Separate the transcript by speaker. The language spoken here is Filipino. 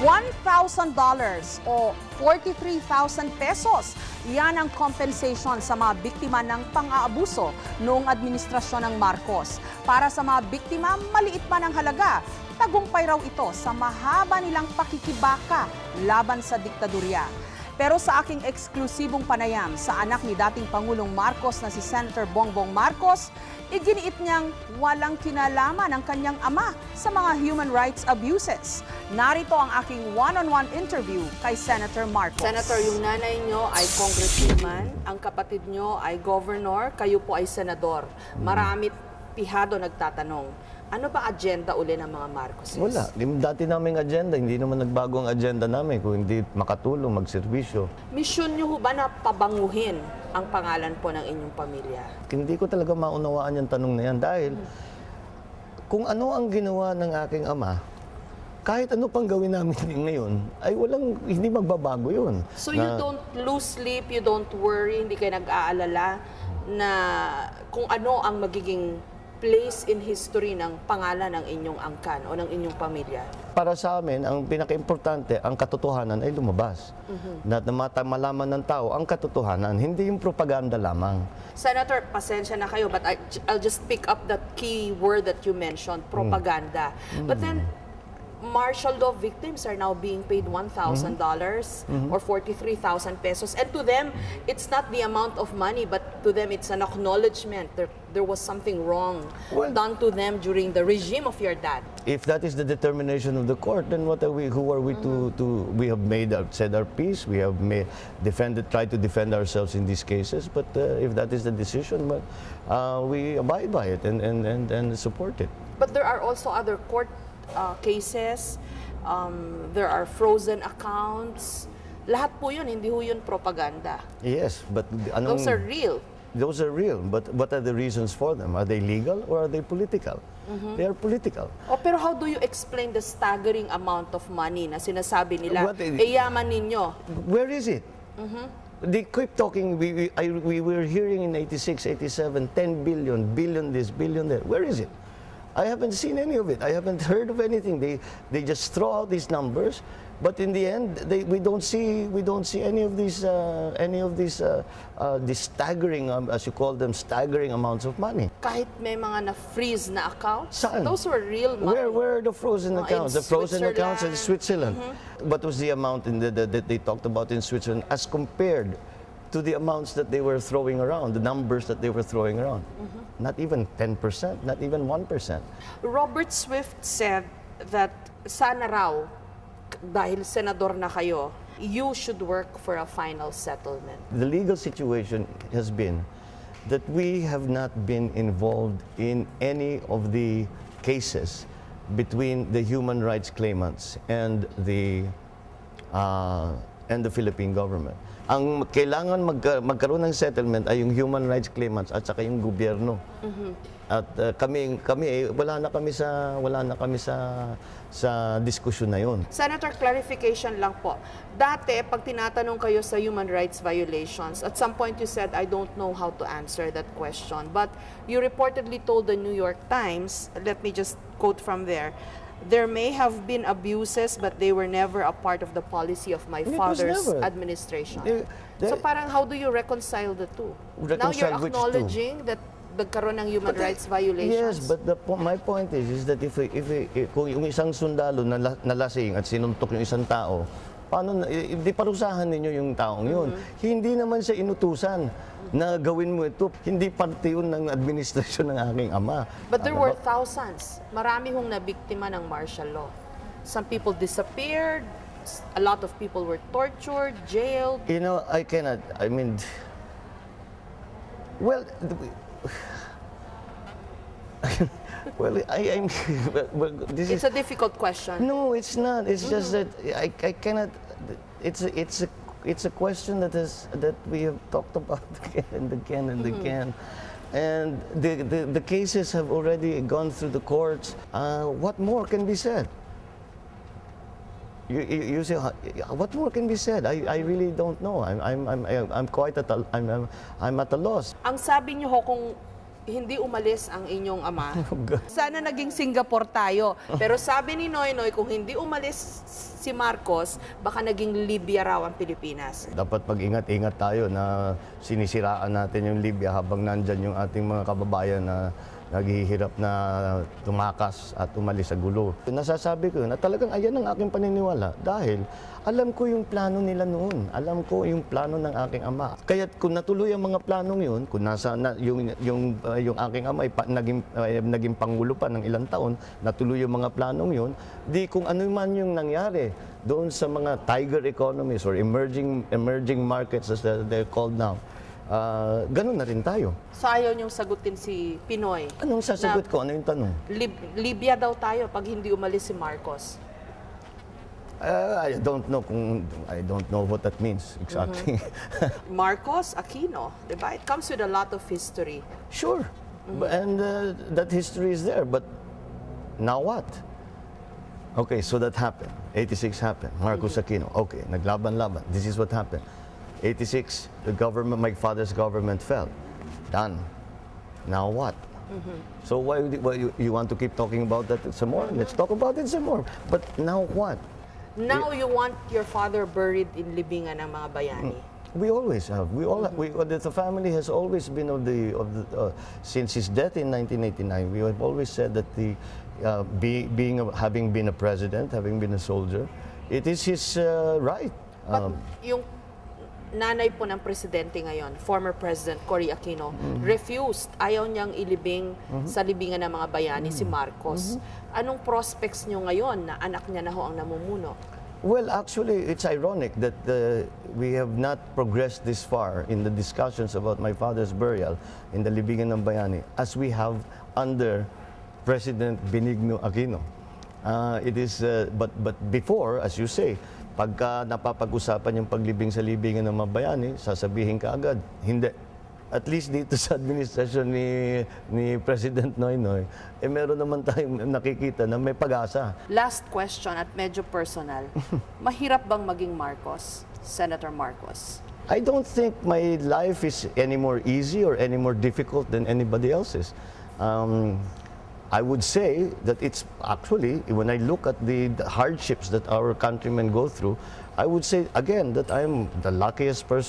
Speaker 1: $1,000 o 43,000 pesos. Yan ang compensation sa mga biktima ng pang-aabuso noong administrasyon ng Marcos. Para sa mga biktima, maliit man ang halaga. Tagumpay raw ito sa mahaba nilang pakikibaka laban sa diktadurya. Pero sa aking eksklusibong panayam sa anak ni dating Pangulong Marcos na si Senator Bongbong Marcos, iginiit niyang walang kinalaman ang kanyang ama sa mga human rights abuses. Narito ang aking one-on-one interview kay Senator Marcos.
Speaker 2: Senator, yung nanay nyo ay congresswoman, ang kapatid nyo ay governor, kayo po ay senador. Marami pihado nagtatanong. Ano ba agenda uli ng mga Marcoses?
Speaker 3: Wala. Dati naming agenda, hindi naman nagbago ang agenda namin kung hindi makatulong, magserbisyo.
Speaker 2: Misyon nyo ba na pabanguhin ang pangalan po ng inyong pamilya?
Speaker 3: Hindi ko talaga maunawaan yung tanong na yan dahil kung ano ang ginawa ng aking ama, kahit ano pang gawin namin ngayon, ay hindi magbabago yun.
Speaker 2: So you don't lose sleep, you don't worry, hindi kayo nag-aalala na kung ano ang magiging place in history ng pangalan ng inyong angkan o ng inyong pamilya?
Speaker 3: Para sa amin, ang pinaka-importante, ang katotohanan ay lumabas. Na malaman ng tao ang katotohanan, hindi yung propaganda lamang.
Speaker 2: Senator, pasensya na kayo, but I'll just pick up that key word that you mentioned, propaganda. But then, martial law victims are now being paid $1,000 or 43,000 pesos. And to them, it's not the amount of money, but to them, it's an acknowledgement there was something wrong done to them during the regime of your dad.
Speaker 3: If that is the determination of the court, then what are we? Who are we we have said our piece. We have tried to defend ourselves in these cases. But if that is the decision, we abide by it and support it.
Speaker 2: But there are also other court cases, there are frozen accounts. Lahat po yun, hindi ho yun propaganda.
Speaker 3: Yes, but
Speaker 2: those are real.
Speaker 3: Those are real, but what are the reasons for them? Are they legal or are they political? They are political.
Speaker 2: Pero how do you explain the staggering amount of money na sinasabi nila, yaman ninyo?
Speaker 3: Where is it? They keep talking, we were hearing in 86, 87, 10 billion this, billion that. Where is it? I haven't seen any of it. I haven't heard of anything. They just throw out these numbers, but in the end, we don't see any of these staggering, as you call them, staggering amounts of money.
Speaker 2: Kahit may mga na-freeze na accounts,
Speaker 3: saan?
Speaker 2: Those were real money.
Speaker 3: Where are the frozen accounts? The frozen accounts in Switzerland. What was the amount that they talked about in Switzerland as compared to the amounts that they were throwing around, the numbers that they were throwing around? Not even 10%, not even 1%.
Speaker 2: Robert Swift said that sana raw, dahil senador na kayo, you should work for a final settlement.
Speaker 3: The legal situation has been that we have not been involved in any of the cases between the human rights claimants and the Philippine government. Ang kailangan magkaroon ng settlement ay yung human rights claimants at saka yung gobyerno. At kami wala na kami sa diskusyon na yon.
Speaker 2: Senator, clarification lang po. Dati, pag tinatanong kayo sa human rights violations, at some point you said, I don't know how to answer that question. But you reportedly told the New York Times, let me just quote from there, there may have been abuses, but they were never a part of the policy of my father's administration. So parang how do you reconcile the two? Now you're acknowledging that nagkaroon ng human rights violations.
Speaker 3: Yes, but my point is that kung yung isang sundalo nalasing at sinuntok yung isang tao, paano di parusahan ninyo yung taong yun? Hindi naman siya inutusan na gawin mo ito. Hindi parte yun ng administrasyon ng aking ama.
Speaker 2: But there were thousands. Marami hong nabiktima ng martial law. Some people disappeared. A lot of people were tortured, jailed.
Speaker 3: You know, well,
Speaker 2: it's a difficult question.
Speaker 3: No, it's not. It's just that I cannot. It's a question that we have talked about again and again and again. And the cases have already gone through the courts. What more can be said? You say, what more can be said? I really don't know. I'm quite at I'm at a loss.
Speaker 2: Ang sabi niyo ho, kung hindi umalis ang inyong ama. Sana naging Singapore tayo. Pero sabi ni Noynoy, kung hindi umalis si Marcos, baka naging Libya raw ang Pilipinas.
Speaker 3: Dapat mag-ingat-ingat tayo na sinisiraan natin yung Libya habang nandyan yung ating mga kababayan na naghihirap na tumakas at umalis sa gulo. Nasasabi ko na talagang ayan ang aking paniniwala dahil alam ko yung plano nila noon. Alam ko yung plano ng aking ama. Kaya kung natuloy ang mga planong yun, kung yung aking ama naging pangulo pa ng ilang taon, natuloy yung mga planong yun, di kung ano man yung nangyari doon sa mga tiger economies or emerging markets as they're called now, ganun na rin tayo.
Speaker 2: So ayaw niyong sagutin si Pinoy.
Speaker 3: Anong sasagot ko? Ano yung tanong?
Speaker 2: Libya daw tayo pag hindi umalis si Marcos.
Speaker 3: I don't know what that means exactly.
Speaker 2: Marcos, Aquino, diba? It comes with a lot of history.
Speaker 3: Sure. And that history is there. But now what? Okay, so that happened. 86 happened. Marcos Aquino. Okay, naglaban-laban. This is what happened. 86, the government, my father's government fell. Done. Now what? So why you want to keep talking about that some more? Let's talk about it some more. But now what?
Speaker 2: Now you want your father buried in libingan ng mga bayani.
Speaker 3: We always have. The family has always been since his death in 1989. We have always said that having been a president, having been a soldier, it is his right.
Speaker 2: But yung nanay po ng presidente ngayon, former President Cory Aquino, refused. Ayaw niyang ilibing sa libingan ng mga bayani si Marcos. Anong prospects niyo ngayon na anak niya na ho ang namumuno?
Speaker 3: Well, actually, it's ironic that we have not progressed this far in the discussions about my father's burial in the libingan ng bayani as we have under President Benigno Aquino. But before, as you say, pagka napapag-usapan yung paglibing sa libingan ng mga bayani, sasabihin ka agad, hindi. At least dito sa administrasyon ni President Noynoy, meron naman tayong nakikita na may pag-asa.
Speaker 2: Last question at medyo personal. Mahirap bang maging Marcos, Senator Marcos?
Speaker 3: I don't think my life is any more easy or any more difficult than anybody else's. I would say that it's actually, when I look at the hardships that our countrymen go through, I would say again that I'm the luckiest person